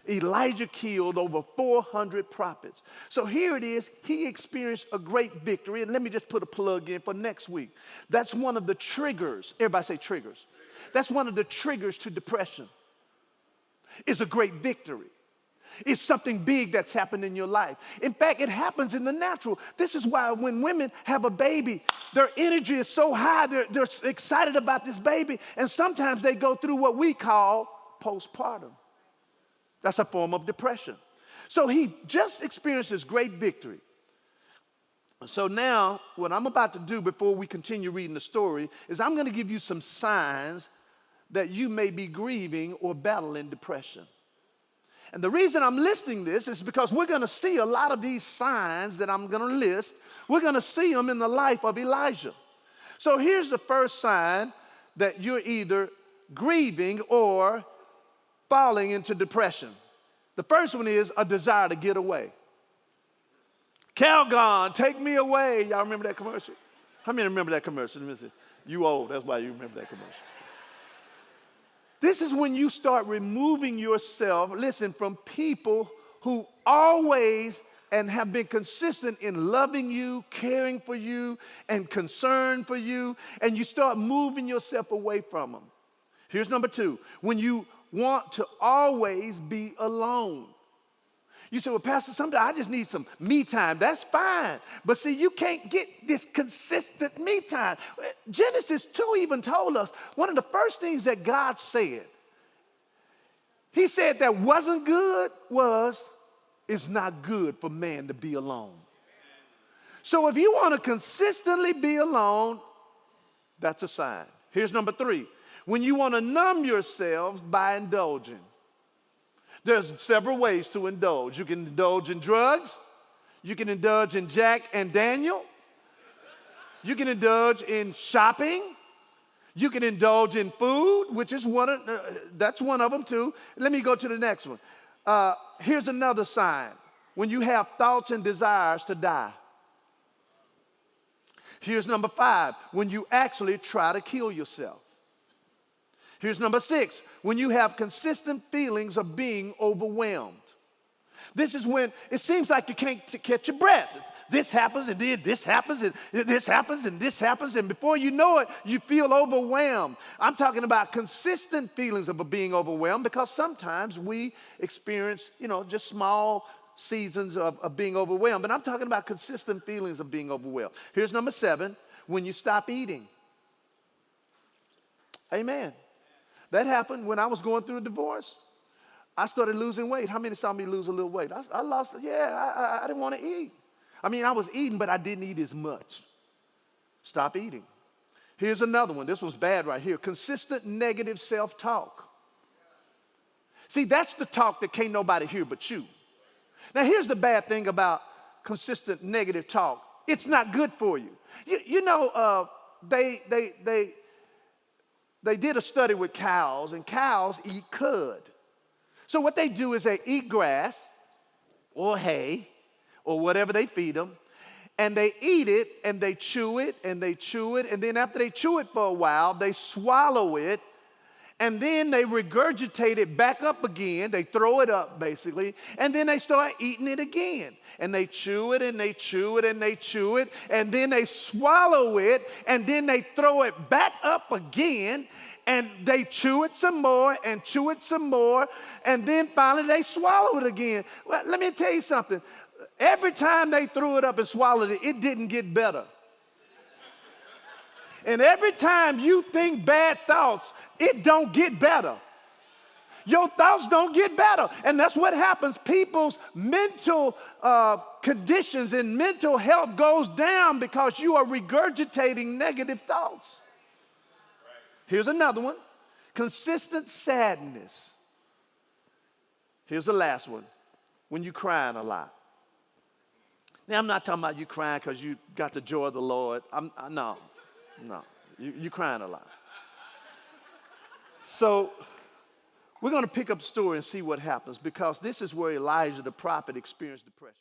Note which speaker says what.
Speaker 1: Elijah killed over 400 prophets. So here it is. He experienced a great victory. And let me just put a plug in for next week. That's one of the triggers. Everybody say triggers. That's one of the triggers to depression. It's a great victory. It's something big that's happened in your life. In fact, it happens in the natural. This is why when women have a baby, their energy is so high. They're excited about this baby. And sometimes they go through what we call postpartum. That's a form of depression. So he just experienced this great victory. So now what I'm about to do before we continue reading the story is I'm going to give you some signs that you may be grieving or battling depression. And the reason I'm listing this is because we're going to see a lot of these signs that I'm going to list. We're going to see them in the life of Elijah. So here's the first sign that you're either grieving or falling into depression. The first one is a desire to get away. Calgon, take me away. Y'all remember that commercial? How many remember that commercial? Let me see. You old, that's why you remember that commercial. This is when you start removing yourself, listen, from people who always and have been consistent in loving you, caring for you, and concerned for you, and you start moving yourself away from them. Here's number two. When you want to always be alone. You say, well, Pastor, sometimes I just need some me time. That's fine. But see, you can't get this consistent me time. Genesis 2 even told us one of the first things that God said. He said that wasn't good was, it's not good for man to be alone. So if you want to consistently be alone, that's a sign. Here's number three. When you want to numb yourselves by indulging. There's several ways to indulge. You can indulge in drugs. You can indulge in Jack and Daniel. You can indulge in shopping. You can indulge in food, which is that's one of them too. Let me go to the next one. Here's another sign. When you have thoughts and desires to die. Here's number 5. When you actually try to kill yourself. Here's number 6, when you have consistent feelings of being overwhelmed. This is when it seems like you can't catch your breath. This happens and then this happens and this happens and this happens, and before you know it, you feel overwhelmed. I'm talking about consistent feelings of being overwhelmed because sometimes we experience, just small seasons of being overwhelmed. But I'm talking about consistent feelings of being overwhelmed. Here's number 7, when you stop eating. Amen. That happened when I was going through a divorce. I started losing weight. How many saw me lose a little weight? I lost, I didn't want to eat. I mean, I was eating, but I didn't eat as much. Stop eating. Here's another one. This was bad right here. Consistent negative self-talk. See, that's the talk that can't nobody hear but you. Now, here's the bad thing about consistent negative talk. It's not good for you. They did a study with cows, and cows eat cud. So what they do is they eat grass or hay or whatever they feed them, and they eat it, and they chew it, and they chew it, and then after they chew it for a while, they swallow it, and then they regurgitate it back up again. They throw it up, basically, and then they start eating it again. And they chew it, and they chew it, and they chew it, and then they swallow it, and then they throw it back up again, and they chew it some more, and chew it some more, and then finally they swallow it again. Well, let me tell you something. Every time they threw it up and swallowed it, it didn't get better. And every time you think bad thoughts, it don't get better. Your thoughts don't get better. And that's what happens. People's mental conditions and mental health goes down because you are regurgitating negative thoughts. Here's another one. Consistent sadness. Here's the last one. When you're crying a lot. Now, I'm not talking about you crying because you got the joy of the Lord. No. You're crying a lot. So we're going to pick up the story and see what happens, because this is where Elijah the prophet experienced depression.